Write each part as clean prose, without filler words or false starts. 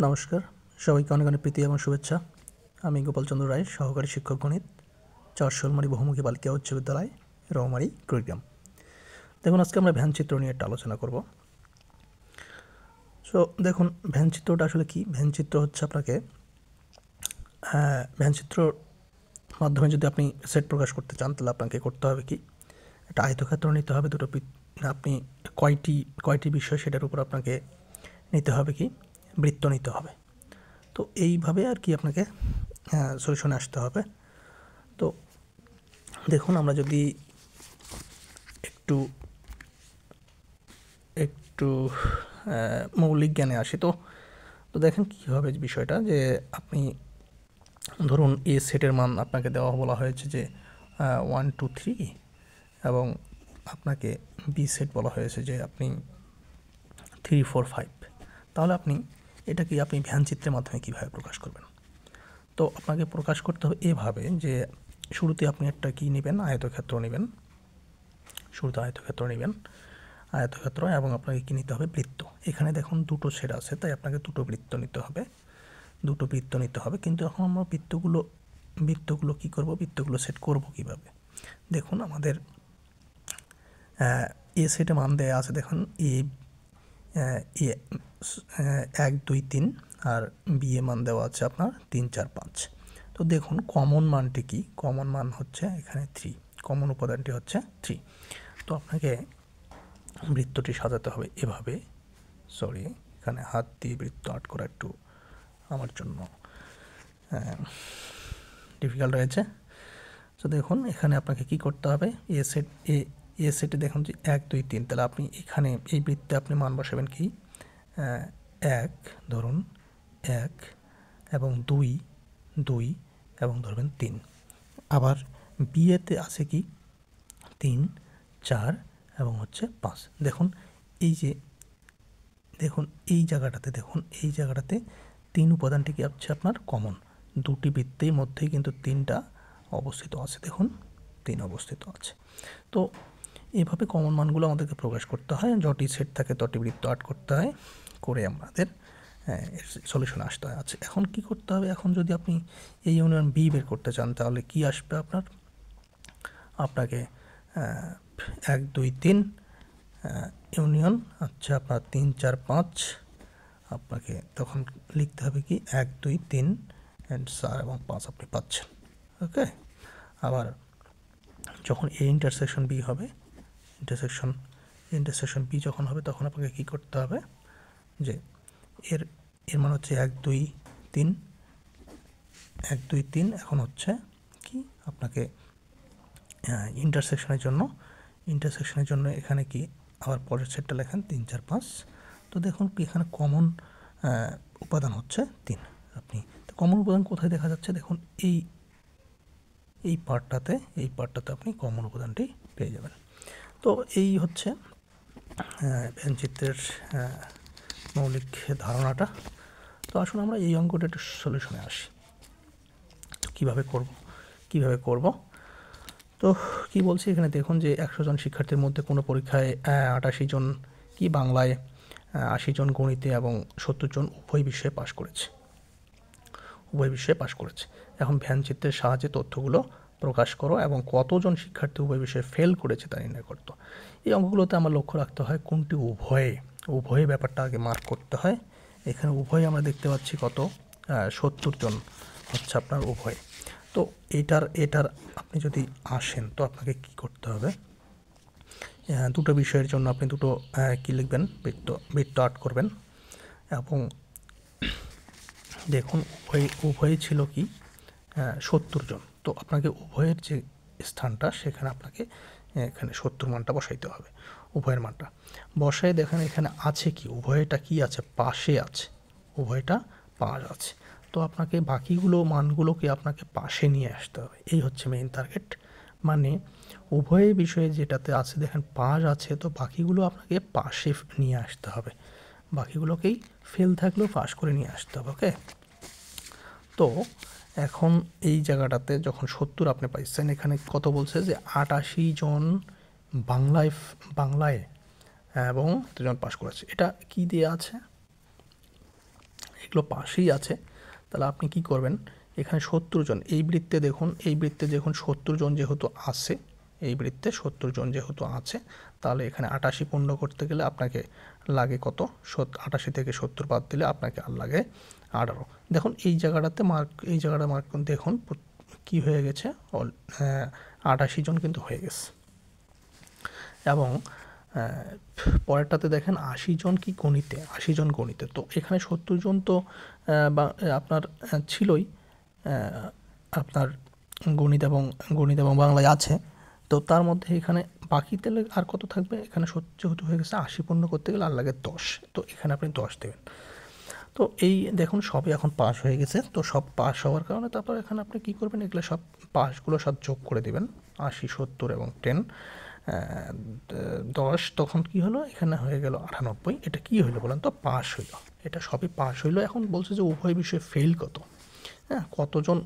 নমস্কার, সবাইকে অনেক অনেক প্রীতি এবং শুভেচ্ছা। আমি গোপালচন্দ্র রায়, সহকারী শিক্ষক গণিত, শোলমারি বহুমুখী বালিকা উচ্চ বিদ্যালয়, রৌমারী, কুড়িগ্রাম। দেখুন, আজকে আমরা ভ্যান চিত্র নিয়ে একটা আলোচনা করব। সো দেখুন, ভ্যান চিত্রটা আসলে কি? ভ্যান চিত্র হচ্ছে আপনাকে ভ্যান চিত্রর মাধ্যমে যদি আপনি সেট প্রকাশ করতে চান, তাহলে আপনাকে করতে হবে কি, একটা আয়তক্ষেত্র নিতে হবে। আপনি কয়টি বিষয় সেটার উপর আপনাকে নিতে হবে কি, বৃত্ত নিতে হবে। তো এইভাবে আর কি আপনাকে সলিউশনে আসতে হবে। তো দেখুন, আমরা যদি একটু একটু মৌলিক জ্ঞানে আসি, তো দেখেন কী হবে বিষয়টা, যে আপনি ধরুন এ সেটের মান আপনাকে বলা হয়েছে যে 1 2 3, এবং আপনাকে বি সেট বলা হয়েছে যে আপনি 3 4 5। তাহলে আপনি ভ্যান চিত্রের মাধ্যমে কীভাবে প্রকাশ করবেন? তো আপনাকে প্রকাশ করতে হবে এভাবে যে শুরুতে আপনি একটা কী নেবেন, আয়তক্ষেত্র নেবেন। শুরুতে আয়তক্ষেত্র এবং আপনাকে কী নিতে হবে, বৃত্ত। এখানে দেখুন দুটো সেট আছে, তাই আপনাকে দুটো বৃত্ত নিতে হবে। কিন্তু এখন আমরা বৃত্তগুলো কী করব, বৃত্তগুলো সেট করব কিভাবে? দেখুন, আমাদের এ সেটে মান দেয়া আছে, দেখুন এ 1 2 3, আর বি এ মান দেওয়া আছে আপনার 3 4 5। তো দেখুন কমন মানটি কি? কমন মান হচ্ছে এখানে 3, কমন উপাদানটি হচ্ছে 3। তো আপনাকে বৃত্তটি সাজাতে হবে এভাবে। এখানে হাত দিয়ে বৃত্ত আর্ট করা একটু আমার জন্য ডিফিকাল্ট হয়েছে। তো দেখুন, এখানে আপনাকে কি করতে হবে, এ সেটে দেখুন যে 1 2 3, তাহলে আপনি এখানে এই বৃত্তে আপনি মান বসাবেন কি, 1 ধরুন 1, এবং 2 2, এবং ধরবেন 3। আবার বিয়েতে আছে কি 3 4 এবং হচ্ছে 5। দেখুন এই জায়গাটাতে 3 উপাদানটি কি হচ্ছে আপনার কমন। দুটি বৃত্তের মধ্যেই কিন্তু 3টা অবস্থিত আছে। দেখুন 3 অবস্থিত আছে। তো এভাবে কমন মানগুলো আমাদেরকে প্রকাশ করতে হয়। যটি সেট থাকে তটি বৃত্ত আর্ট করতে হয়, করে আমাদের সলিউশনে আসতে হয়। আচ্ছা, এখন কি করতে হবে? এখন যদি আপনি এই ইউনিয়ন বি বের করতে চান, তাহলে কি আসবে আপনাকে 1 2 3 ইউনিয়ন আপনার 3 4 5। আপনাকে তখন লিখতে হবে কি 1 2 3 অ্যান্ড 4 এবং 5 আপনি পাচ্ছেন। ওকে। আবার যখন এ ইন্টারসেকশন বি হবে, ইন্টারসেকশন বি যখন হবে, তখন আপনাকে কি করতে হবে, যে এর মান হচ্ছে 1 2 3, 1 2 3। এখন হচ্ছে কি, আপনাকে ইন্টারসেকশনের জন্য এখানে কি আবার পরের সেটটা লেখেন 3 4 5। তো দেখুন কি, এখানে কমন উপাদান হচ্ছে 3। আপনি তো কমন উপাদান কোথায় দেখা যাচ্ছে? দেখুন এই পার্টটাতে আপনি কমন উপাদানটি পেয়ে যাবেন। তো এই হচ্ছে ভ্যানচিত্রের মৌলিক ধারণাটা। তো আসুন আমরা এই অঙ্কটা একটু সলিউশনে আসি। তো কীভাবে করব? তো কি বলছি এখানে, দেখুন যে 100 জন শিক্ষার্থীর মধ্যে কোনো পরীক্ষায় 88 জন কি বাংলায়, 80 জন গণিতে এবং 70 জন উভয় বিষয়ে পাশ করেছে। এখন ভ্যান চিত্রের সাহায্যে তথ্যগুলো প্রকাশ করো এবং কতজন শিক্ষার্থী উভয় বিষয়ে ফেল করেছে তা নির্ণয় করতো। এই অঙ্কগুলোতে আমার লক্ষ্য রাখতে হয় কোনটি উভয়ে ব্যাপারটা আগে মার্ক করতে হয়। এখানে উভয়ে আমরা দেখতে পাচ্ছি কত, 70 জন হচ্ছে আপনার উভয়। তো এটার আপনি যদি আসেন, তো আপনাকে কি করতে হবে, দুটো বিষয়ের জন্য আপনি দুটো কি লিখবেন, বৃত্ত আর্ট করবেন। এবং দেখুন উভয়ে ছিল কি 70 জন। তো আপনাকে উভয়ের যে স্থানটা, সেখানে আপনাকে এখানে 70 মানটা বসাইতে হবে। উভয়ের মানটা বসাই, দেখেন এখানে আছে কি, উভয়টা কি আছে, পাশে আছে, উভয়টা পাশ আছে। তো আপনাকে বাকিগুলো মানগুলোকে আপনাকে পাশে নিয়ে আসতে হবে। এই হচ্ছে মেইন টার্গেট। মানে উভয় বিষয়ে যেটাতে আছে দেখেন পাশ আছে, তো বাকিগুলো আপনাকে পাশে নিয়ে আসতে হবে। বাকিগুলোকেই ফেল থাকলেও পাশ করে নিয়ে আসতে হবে। ওকে। তো এখন এই জায়গাটাতে যখন 70 আপনি পাইছেন, এখানে কত বলছে যে 88 জন বাংলায় এবং 3 জন পাশ করেছে। এটা কি দিয়ে আছে? বৃত্তগুলো পাশেই আছে, তাহলে আপনি কি করবেন, এখানে 70 জন এই বৃত্তে দেখুন, এই বৃত্তে দেখুন 70 জন যেহেতু আছে, এই বৃত্তে 70 জন যেহেতু আছে, তাহলে এখানে 88 পূর্ণ করতে গেলে আপনাকে লাগে কত, 88 থেকে 70 বাদ দিলে আপনাকে আর লাগে 18। দেখুন এই জায়গাটাতে মার্ক, এই জায়গাটা মার্ক দেখুন কি হয়ে গেছে, 88 জন কিন্তু হয়ে গেছে। এবং পরেরটাতে দেখেন 80 জন কি গণিতে, 80 জন গণিতে। তো এখানে 70 জন তো আপনার ছিলই, আপনার গণিত এবং বাংলায় আছে। তো তার মধ্যে এখানে বাকি তাহলে আর কত থাকবে, এখানে যেহেতু হয়ে গেছে 80 পূর্ণ করতে গেলে আর লাগে 10, তো এখানে আপনি 10 দেবেন। তো এই দেখুন সবই এখন পাস হয়ে গেছে। তো সব পাস হওয়ার কারণে তারপর এখানে আপনি কী করবেন, এগুলো সব পাসগুলো সব যোগ করে দেবেন, 80, 70 এবং 10, 10, তখন কি হলো, এখানে হয়ে গেল 98। এটা কি হইলো বলেন তো, পাস হইলো, এটা সবই পাস হইলো। এখন বলছে যে উভয় বিষয়ে ফেল কত, হ্যাঁ কতজন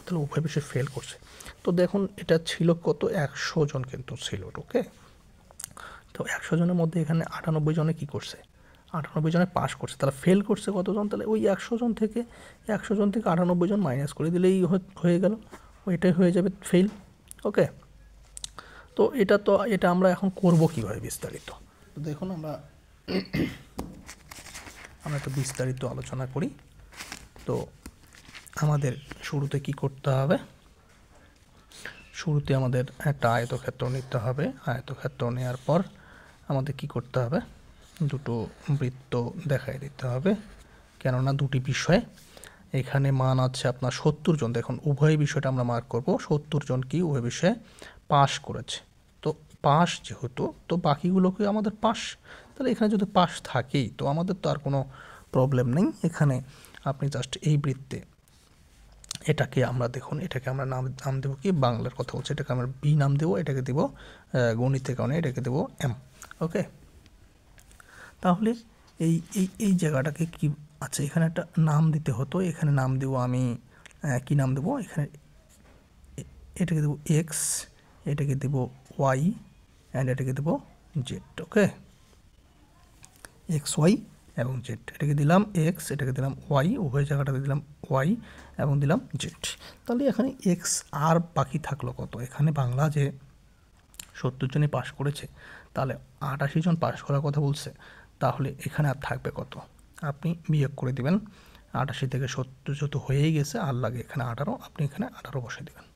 তাহলে উভয় বিষয়ে ফেল করছে। তো দেখুন এটা ছিল কত, 100 জন কিন্তু ছিল, ওকে। তো 100 জনের মধ্যে এখানে 98 জনে কী করছে, 98 জনে পাস করছে, তাহলে ফেল করছে কতজন, তাহলে ওই 100 জন থেকে 98 জন মাইনাস করে দিলেই হয়ে গেল, ওইটাই হয়ে যাবে ফেল, ওকে। তো এটা আমরা এখন করব কিভাবে বিস্তারিত, তো দেখুন আমরা একটু বিস্তারিত আলোচনা করি। তো আমাদের শুরুতে কি করতে হবে, শুরুতে আমাদের একটা আয়তক্ষেত্র নিতে হবে। আয়তক্ষেত্র নেওয়ার পর আমাদের কি করতে হবে, দুটো বৃত্ত দেখাই দিতে হবে, কেননা দুটি বিষয় এখানে মান আছে আপনার 70 জন। দেখুন উভয় বিষয়টা আমরা মার্ক করব, 70 জন কি উভয় বিষয়ে পাস করেছে। তো পাস যেহেতু, তো বাকিগুলোকে আমাদের পাস, তাহলে এখানে যদি পাস থাকেই তো আমাদের তো আর কোনো প্রবলেম নেই। এখানে আপনি জাস্ট এই বৃত্তে এটাকে আমরা দেখুন, এটাকে আমরা নাম দেবো কি, বাংলার কথা বলছি, এটাকে আমরা বি নাম দেবো, এটাকে দেব গণিতের কারণে এটাকে দেবো এম, ওকে। তাহলে এই জায়গাটাকে কি আছে, এখানে একটা নাম দিতে হতো, এখানে নাম দেবো আমি, কি নাম দেবো, এখানে এটাকে দেবো এক্স, এটাকে দেবো ওয়াই, অ্যান্ড এটাকে দেবো জেড, ওকে। এক্স ওয়াই এবং জেড, এটাকে দিলাম এক্স, এটাকে দিলাম ওয়াই, উভয় জায়গাটাতে দিলাম ওয়াই এবং দিলাম জেড। তাহলে এখানে এক্স আর বাকি থাকলো কত, এখানে বাংলা যে 70 জনই পাস করেছে, তাহলে 88 জন পাস করার কথা বলছে, তাহলে এখানে আর থাকবে কত, আপনি বিয়োগ করে দিবেন। 88 থেকে 70 যেহেতু হয়েই গেছে, আর লাগে এখানে 18, আপনি এখানে 18 বসে দেবেন,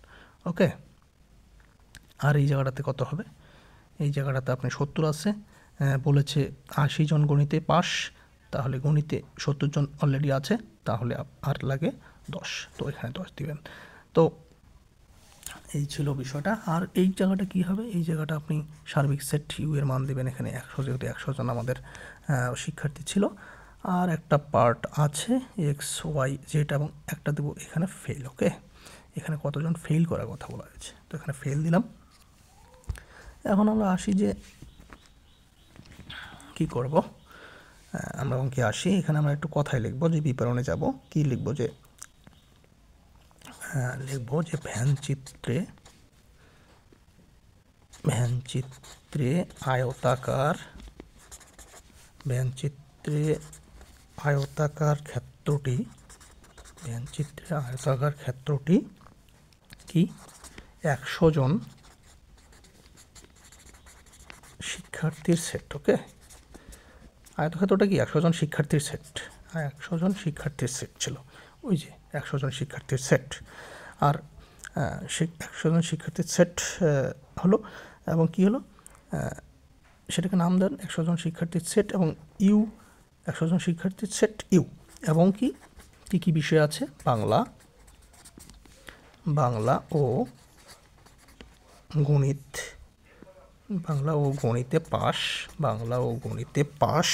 ওকে। আর এই জায়গাটাতে কত হবে, এই জায়গাটাতে আপনি 70 আছে, বলেছে 80 জন গণিতে পাস, তাহলে গণিতে 70 জন অলরেডি আছে, তাহলে আর লাগে 10, তো এখানে 10 দিবেন। তো এই ছিল বিষয়টা। আর এই জায়গাটা কি হবে, এই জায়গাটা আপনি সার্বিক সেট ইউ এর মান দেবেন, এখানে 100, যেহেতু 100 জন আমাদের শিক্ষার্থী ছিল। আর একটা পার্ট আছে এক্স ওয়াই জেড, এবং একটা দেবো এখানে ফেল, ওকে। এখানে কতজন ফেল করার কথা বলা হয়েছে, তো এখানে ফেল দিলাম। এখন আমরা আসি যে কি করব, আমরা অঙ্কে আসি, এখানে আমরা একটু কথাই লিখবো, যে বিবরণে যাব, কি লিখবো, যে লিখবো যে ভ্যানচিত্রে আয়তাকার ক্ষেত্রটি কি 100 জন শিক্ষার্থীর সেট, ওকে। আয়তক্ষেত্রটা কি 100 জন শিক্ষার্থীর সেট, 100 জন শিক্ষার্থীর সেট ছিল, ওই যে 100 জন শিক্ষার্থীর সেট। আর 100 জন শিক্ষার্থীর সেট হলো, এবং কি হলো, সেটাকে নাম দেন 100 জন শিক্ষার্থীর সেট, এবং ইউ 100 জন শিক্ষার্থীর সেট ইউ, এবং কি কী বিষয় আছে, বাংলা ও গণিতে পাস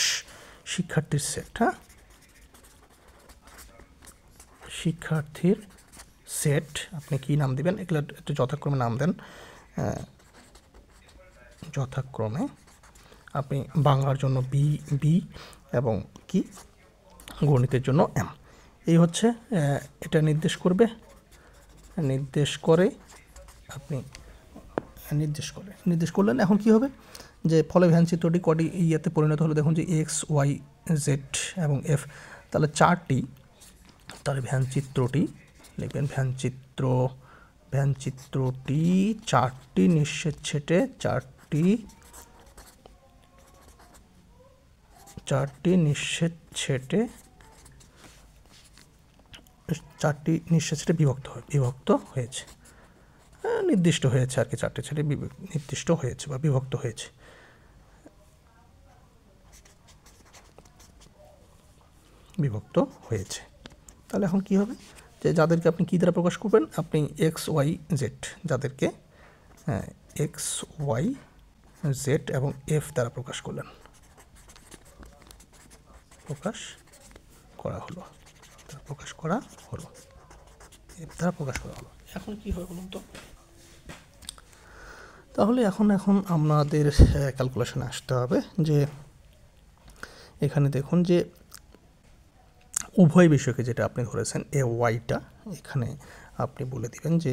শিক্ষার্থীর সেট, হ্যাঁ, শিক্ষার্থীর সেট। আপনি কি নাম দিবেন, এগুলো একটু যথাক্রমে নাম দেন, যথাক্রমে আপনি বাংলার জন্য বি এবং কি গণিতের জন্য এম। এই হচ্ছে এটা নির্দেশ করে আপনি নির্দেশ করলেন। এখন কি হবে, যে ফলে ভ্যান চিত্রটি কটি ইয়াতে পরিণত হলো, দেখুন যে এক্স ওয়াই জেড এবং এফ, তাহলে 4টি, তাহলে ভ্যানচিত্রটি লিখবেন, ভ্যানচিত্রটি 4টি নিঃশ্বেদ ছেটে 4টি নিঃশ্বেদ ছেটে বিভক্ত হয়েছে, নির্দিষ্ট হয়েছে আর কি, 4টি ছেটে নির্দিষ্ট হয়েছে বা বিভক্ত হয়েছে। তাহলে এখন কি হবে, যে যাদেরকে আপনি কী দ্বারা প্রকাশ করবেন, আপনি XYZ যাদেরকে XYZ এবং F দ্বারা প্রকাশ করা হলো, F দ্বারা প্রকাশ করা হলো। এখন কি হবে বলুন তো, তাহলে এখন আমাদের ক্যালকুলেশনে আসতে হবে যে এখানে দেখুন যে উভয় বিষয়কে যেটা আপনি ধরেছেন ওয়াইটা, এখানে আপনি বলে দিবেন যে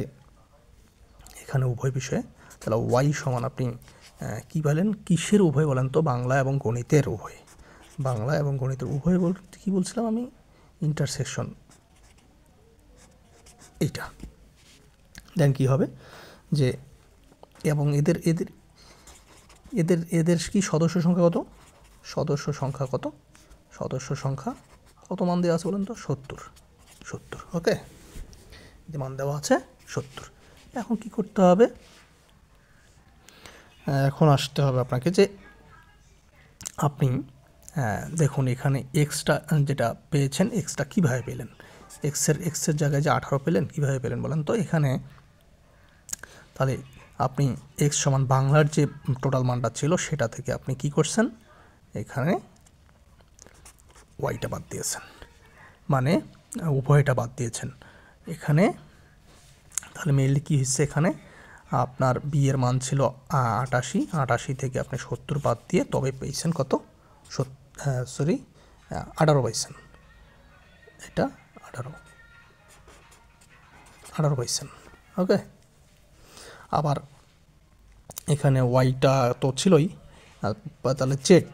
এখানে উভয় বিষয়ে, তাহলে ওয়াই সমান আপনি কী বলেন, কিসের উভয় বলেন তো, বাংলা এবং গণিতের উভয়। বলতে কী বলছিলাম আমি, ইন্টারসেকশন, এইটা। দেন কী হবে যে, এবং এদের কি সদস্য সংখ্যা কত মান দেওয়া আছে বলেন তো, 70। ওকে, যে মান দেওয়া আছে 70। এখন কি করতে হবে, এখন আসতে হবে আপনাকে যে আপনি দেখুন এখানে এক্সটা যেটা পেয়েছেন, এক্সটা কীভাবে পেলেন, এক্সের জায়গায় যে 18 পেলেন, কীভাবে পেলেন বলেন তো। এখানে তাহলে আপনি এক্স সমান বাংলার যে টোটাল মানটা ছিল সেটা থেকে আপনি কি করছেন, এখানে ওয়াইটা বাদ দিয়েছেন, মানে উভয়টা বাদ দিয়েছেন এখানে। তাহলে মেইনলি কী হচ্ছে, এখানে আপনার বি এর মান ছিল 88 থেকে আপনি 70 বাদ দিয়ে তবে পেয়েছেন কত, 18 পাইছেন, এটা 18 পাইছেন। ওকে, আবার এখানে ওয়াইটা তো ছিলই, তাহলে জেড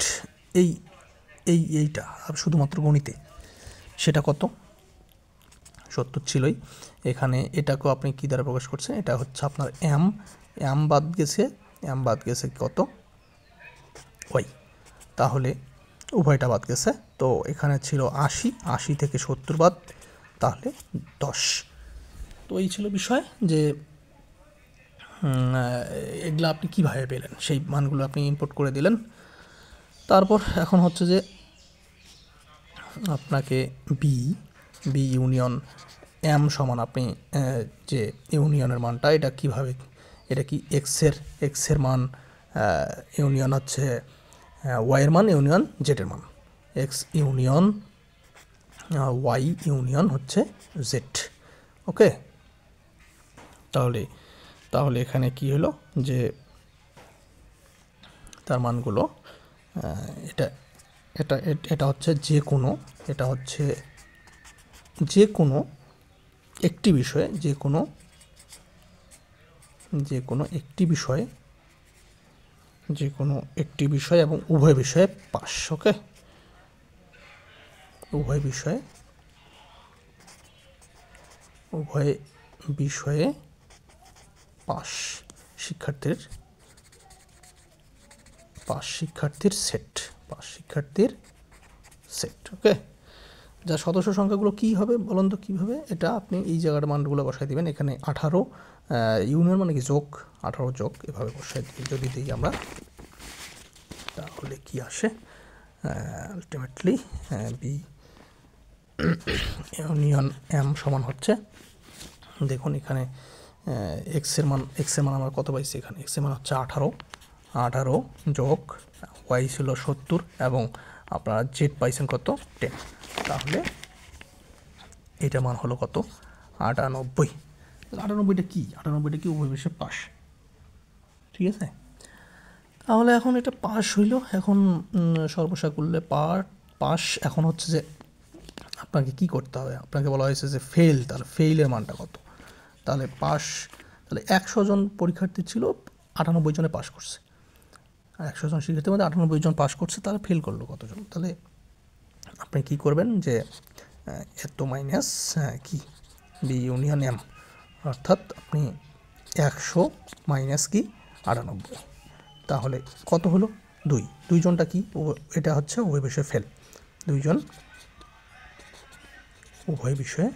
এইটা শুধুমাত্র গণিতে সেটা কত, 70 ছিলই। এখানে এটাকেও আপনি কী দ্বারা প্রকাশ করছেন, এটা হচ্ছে আপনার এম বাদ গেছে কত, ওয়াই, তাহলে উভয়টা বাদ গেছে। তো এখানে ছিল 80 থেকে 70 বাদ, তাহলে 10। তো এই ছিল বিষয় যে এগুলো আপনি কীভাবে পেলেন, সেই মানগুলো আপনি ইনপুট করে দিলেন। তারপর এখন হচ্ছে যে আপনাকে বি ইউনিয়ন এম সমান আপনি যে ইউনিয়নের মানটা, এটা কিভাবে, এটা কি এক্সের মান ইউনিয়ন হচ্ছে ওয়াইয়ের মান ইউনিয়ন জেডের মান, এক্স ইউনিয়ন ওয়াই ইউনিয়ন হচ্ছে জেড। ওকে, তাহলে এখানে কি হলো যে তার মানগুলো এটা হচ্ছে যে কোনো একটি বিষয়ে, যে কোনো একটি বিষয় এবং উভয় বিষয়ে পাস। ওকে, উভয় বিষয়ে পাস শিক্ষার্থীর সেট। ওকে, যা সদস্য সংখ্যাগুলো কী হবে বলুন তো, কীভাবে, এটা আপনি এই জায়গার মানগুলো বসাই দিবেন। এখানে 18 ইউনিয়ন মানে কি যোগ, 18 যোগ এভাবে বসাই দিই, যদি দিই আমরা, তাহলে কি আসে আলটিমেটলি বি ইউনিয়ন এম সমান হচ্ছে, দেখুন এখানে এক্সের মান আমরা কত পাইছি, এখানে এক্সের মান হচ্ছে 18 যোগ ওয়াই ছিল 70 এবং আপনারা জেড পাইছেন কত 10, তাহলে এটা মান হলো কত 98। 98টা কি উভয় বিষয়ে পাস, ঠিক আছে। তাহলে এখন এটা পাস হইল, এখন সর্বশেষ করলে পাস। এখন হচ্ছে যে আপনাকে কি করতে হবে, আপনাকে বলা হয়েছে যে ফেল, তাহলে ফেইলের মানটা কত, তাহলে পাস, তাহলে 100 জন পরীক্ষার্থী ছিল, 98 জনে পাস করছে, আর 100 জন শিক্ষার্থীর মধ্যে 98 জন পাস করছে, তাহলে ফেল করলো কতজন, তাহলে আপনি কি করবেন যে এত মাইনাস কি বি ইউনিয়ন এম, অর্থাৎ আপনি 100 মাইনাস কি 98, তাহলে কত হলো 2। দুইজনটা কি এটা হচ্ছে উভয় বিষয়ে ফেল, দুইজন উভয় বিষয়ে